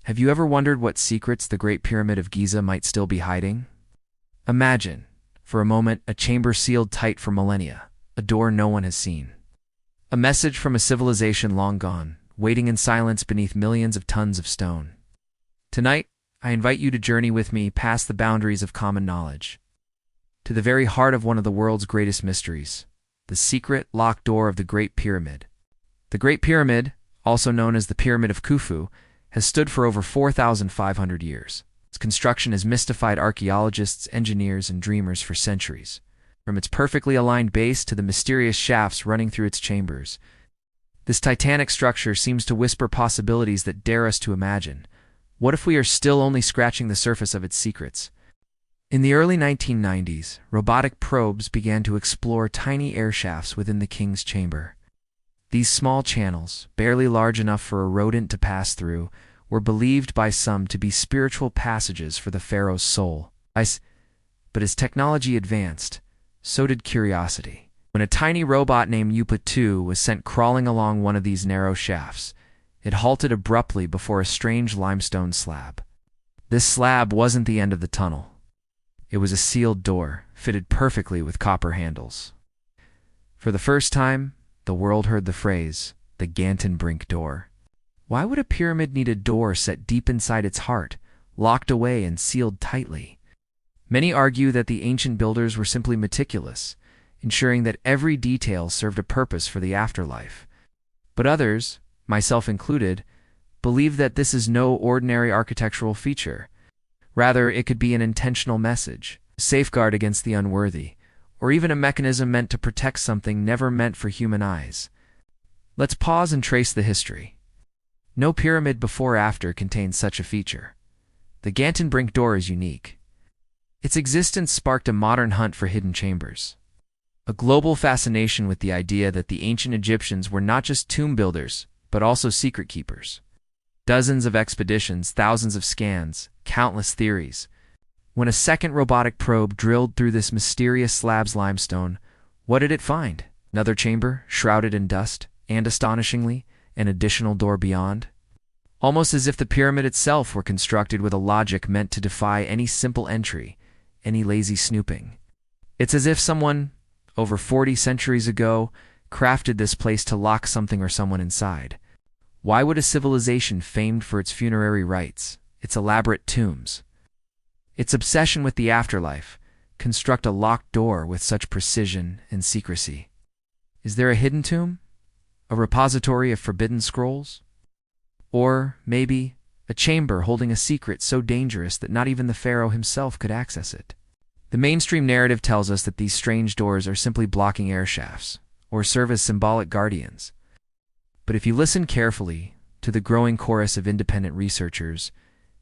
Have you ever wondered what secrets the Great Pyramid of Giza might still be hiding? Imagine, for a moment, a chamber sealed tight for millennia, a door no one has seen. A message from a civilization long gone, waiting in silence beneath millions of tons of stone. Tonight, I invite you to journey with me past the boundaries of common knowledge, to the very heart of one of the world's greatest mysteries, the secret locked door of the Great Pyramid. The Great Pyramid, also known as the Pyramid of Khufu, has stood for over 4,500 years. Its construction has mystified archaeologists, engineers, and dreamers for centuries. From its perfectly aligned base to the mysterious shafts running through its chambers, this titanic structure seems to whisper possibilities that dare us to imagine. What if we are still only scratching the surface of its secrets? In the early 1990s, robotic probes began to explore tiny air shafts within the king's chamber. These small channels, barely large enough for a rodent to pass through, were believed by some to be spiritual passages for the pharaoh's soul. But as technology advanced, so did curiosity. When a tiny robot named Yupa-2 was sent crawling along one of these narrow shafts, it halted abruptly before a strange limestone slab. This slab wasn't the end of the tunnel. It was a sealed door, fitted perfectly with copper handles. For the first time, the world heard the phrase, the Gantenbrink door. Why would a pyramid need a door set deep inside its heart, locked away and sealed tightly? Many argue that the ancient builders were simply meticulous, ensuring that every detail served a purpose for the afterlife. But others, myself included, believe that this is no ordinary architectural feature. Rather, it could be an intentional message, a safeguard against the unworthy, or even a mechanism meant to protect something never meant for human eyes. Let's pause and trace the history. No pyramid before or after contains such a feature. The Gantenbrink door is unique. Its existence sparked a modern hunt for hidden chambers, a global fascination with the idea that the ancient Egyptians were not just tomb builders, but also secret keepers. Dozens of expeditions, thousands of scans, countless theories. When a second robotic probe drilled through this mysterious slab's limestone, what did it find? Another chamber, shrouded in dust, and astonishingly, an additional door beyond? Almost as if the pyramid itself were constructed with a logic meant to defy any simple entry, any lazy snooping. It's as if someone, over 40 centuries ago, crafted this place to lock something or someone inside. Why would a civilization famed for its funerary rites, its elaborate tombs, its obsession with the afterlife, construct a locked door with such precision and secrecy? Is there a hidden tomb? A repository of forbidden scrolls? Or, maybe, a chamber holding a secret so dangerous that not even the pharaoh himself could access it? The mainstream narrative tells us that these strange doors are simply blocking air shafts, or serve as symbolic guardians. But if you listen carefully to the growing chorus of independent researchers,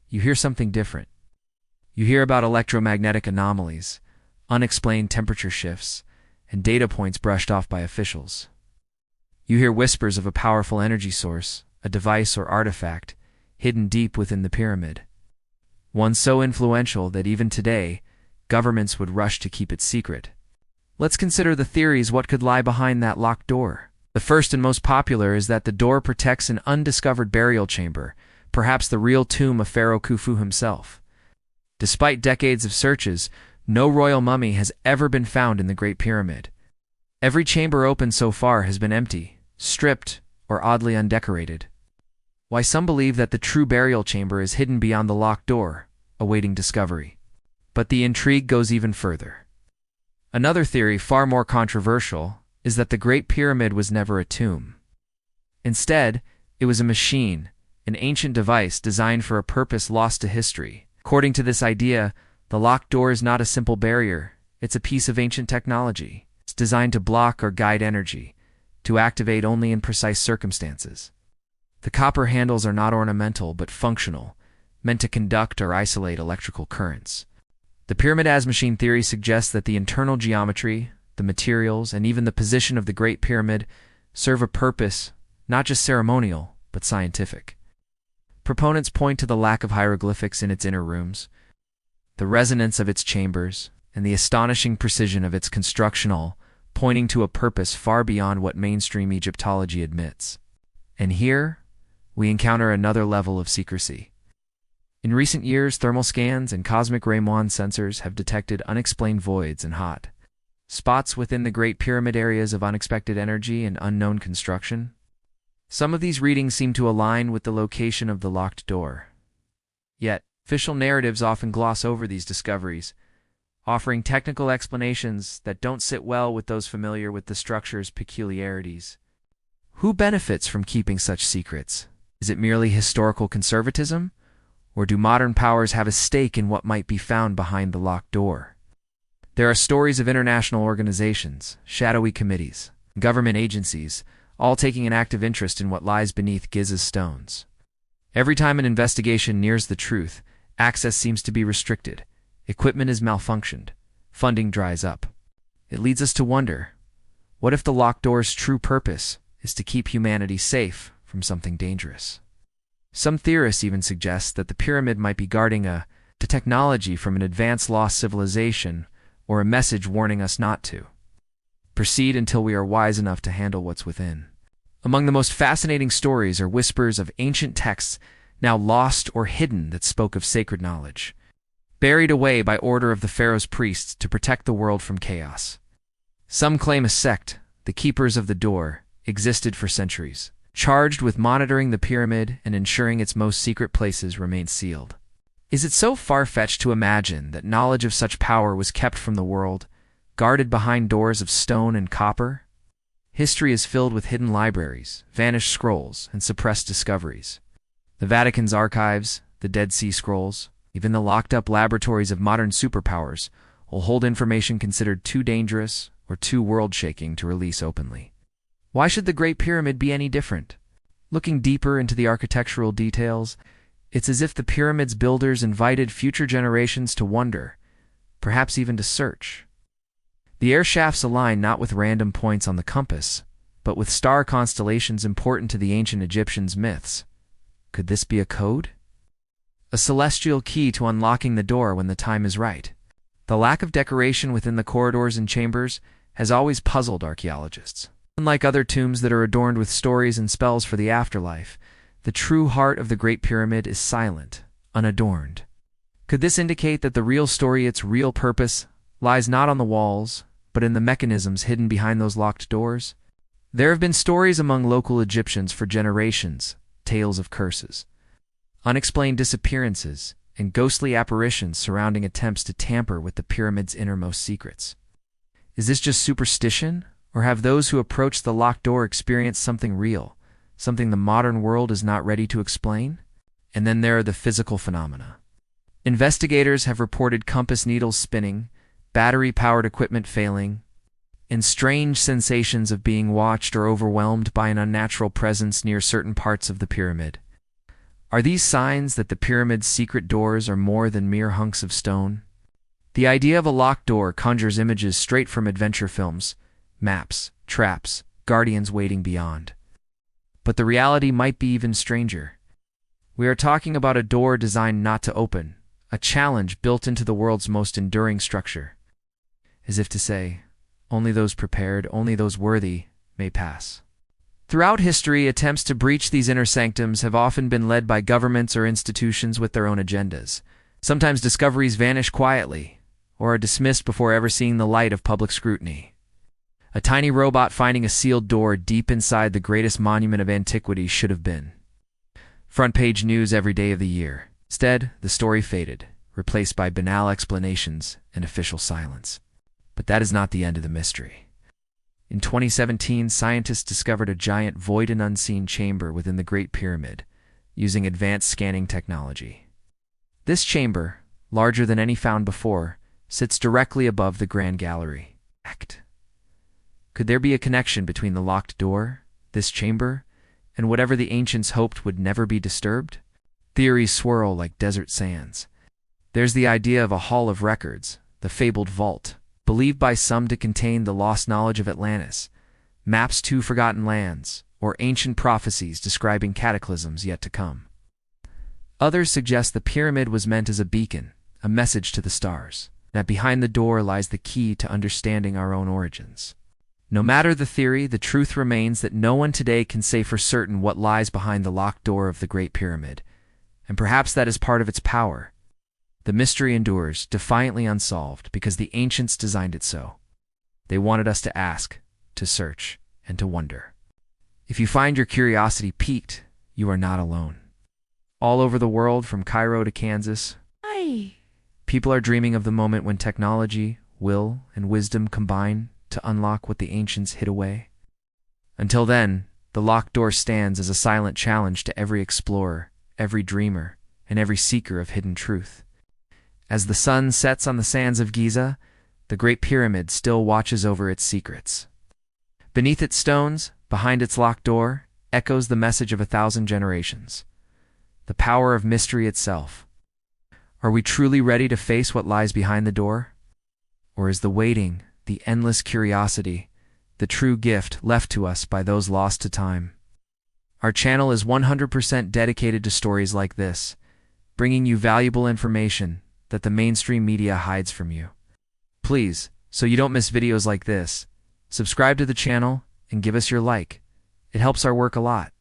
you hear something different. You hear about electromagnetic anomalies, unexplained temperature shifts, and data points brushed off by officials. You hear whispers of a powerful energy source, a device or artifact, hidden deep within the pyramid. One so influential that even today, governments would rush to keep it secret. Let's consider the theories what could lie behind that locked door. The first and most popular is that the door protects an undiscovered burial chamber, perhaps the real tomb of Pharaoh Khufu himself. Despite decades of searches, no royal mummy has ever been found in the Great Pyramid. Every chamber opened so far has been empty, stripped, or oddly undecorated. Why some believe that the true burial chamber is hidden beyond the locked door, awaiting discovery. But the intrigue goes even further. Another theory, far more controversial, is that the Great Pyramid was never a tomb. Instead, it was a machine, an ancient device designed for a purpose lost to history. According to this idea, the locked door is not a simple barrier, it's a piece of ancient technology. It's designed to block or guide energy, to activate only in precise circumstances. The copper handles are not ornamental but functional, meant to conduct or isolate electrical currents. The pyramid as machine theory suggests that the internal geometry, the materials, and even the position of the Great Pyramid serve a purpose, not just ceremonial, but scientific. Proponents point to the lack of hieroglyphics in its inner rooms, the resonance of its chambers, and the astonishing precision of its construction, all pointing to a purpose far beyond what mainstream Egyptology admits. And here, we encounter another level of secrecy. In recent years, thermal scans and cosmic ray sensors have detected unexplained voids and hot spots within the Great Pyramid, areas of unexpected energy and unknown construction. Some of these readings seem to align with the location of the locked door. Yet, official narratives often gloss over these discoveries, offering technical explanations that don't sit well with those familiar with the structure's peculiarities. Who benefits from keeping such secrets? Is it merely historical conservatism? Or do modern powers have a stake in what might be found behind the locked door? There are stories of international organizations, shadowy committees, government agencies, all taking an active interest in what lies beneath Giza's stones. Every time an investigation nears the truth, access seems to be restricted, equipment is malfunctioned, funding dries up. It leads us to wonder, what if the locked door's true purpose is to keep humanity safe from something dangerous? Some theorists even suggest that the pyramid might be guarding a technology from an advanced lost civilization, or a message warning us not to proceed until we are wise enough to handle what's within. Among the most fascinating stories are whispers of ancient texts now lost or hidden that spoke of sacred knowledge, buried away by order of the pharaoh's priests to protect the world from chaos. Some claim a sect, the Keepers of the Door, existed for centuries, charged with monitoring the pyramid and ensuring its most secret places remain sealed. Is it so far-fetched to imagine that knowledge of such power was kept from the world, guarded behind doors of stone and copper? History is filled with hidden libraries, vanished scrolls, and suppressed discoveries. The Vatican's archives, the Dead Sea Scrolls, even the locked-up laboratories of modern superpowers will hold information considered too dangerous or too world-shaking to release openly. Why should the Great Pyramid be any different? Looking deeper into the architectural details, it's as if the pyramid's builders invited future generations to wonder, perhaps even to search. The air shafts align not with random points on the compass, but with star constellations important to the ancient Egyptians' myths. Could this be a code? A celestial key to unlocking the door when the time is right. The lack of decoration within the corridors and chambers has always puzzled archaeologists. Unlike other tombs that are adorned with stories and spells for the afterlife, the true heart of the Great Pyramid is silent, unadorned. Could this indicate that the real story, its real purpose, lies not on the walls, but in the mechanisms hidden behind those locked doors? There have been stories among local Egyptians for generations, tales of curses, unexplained disappearances, and ghostly apparitions surrounding attempts to tamper with the pyramid's innermost secrets. Is this just superstition, or have those who approach the locked door experienced something real, something the modern world is not ready to explain? And then there are the physical phenomena. Investigators have reported compass needles spinning, battery-powered equipment failing, and strange sensations of being watched or overwhelmed by an unnatural presence near certain parts of the pyramid. Are these signs that the pyramid's secret doors are more than mere hunks of stone? The idea of a locked door conjures images straight from adventure films, maps, traps, guardians waiting beyond. But the reality might be even stranger. We are talking about a door designed not to open, a challenge built into the world's most enduring structure. As if to say, only those prepared, only those worthy, may pass. Throughout history, attempts to breach these inner sanctums have often been led by governments or institutions with their own agendas. Sometimes discoveries vanish quietly, or are dismissed before ever seeing the light of public scrutiny. A tiny robot finding a sealed door deep inside the greatest monument of antiquity should have been front-page news every day of the year. Instead, the story faded, replaced by banal explanations and official silence. But that is not the end of the mystery. In 2017, scientists discovered a giant void and unseen chamber within the Great Pyramid, using advanced scanning technology. This chamber, larger than any found before, sits directly above the Grand Gallery. Could there be a connection between the locked door, this chamber, and whatever the ancients hoped would never be disturbed? Theories swirl like desert sands. There's the idea of a hall of records, the fabled vault, believed by some to contain the lost knowledge of Atlantis, maps to forgotten lands, or ancient prophecies describing cataclysms yet to come. Others suggest the pyramid was meant as a beacon, a message to the stars, that behind the door lies the key to understanding our own origins. No matter the theory, the truth remains that no one today can say for certain what lies behind the locked door of the Great Pyramid, And perhaps that is part of its power. The mystery endures, defiantly unsolved, because the ancients designed it so. They wanted us to ask, to search, and to wonder. If you find your curiosity piqued, you are not alone. All over the world, from Cairo to Kansas, people are dreaming of the moment when technology, will, and wisdom combine to unlock what the ancients hid away. Until then, the locked door stands as a silent challenge to every explorer, every dreamer, and every seeker of hidden truth. As the sun sets on the sands of Giza, the Great Pyramid still watches over its secrets. Beneath its stones, behind its locked door, echoes the message of 1,000 generations. The power of mystery itself. Are we truly ready to face what lies behind the door? Or is the waiting, the endless curiosity, the true gift left to us by those lost to time? Our channel is 100% dedicated to stories like this, bringing you valuable information that the mainstream media hides from you. Please, so you don't miss videos like this, subscribe to the channel and give us your like. It helps our work a lot.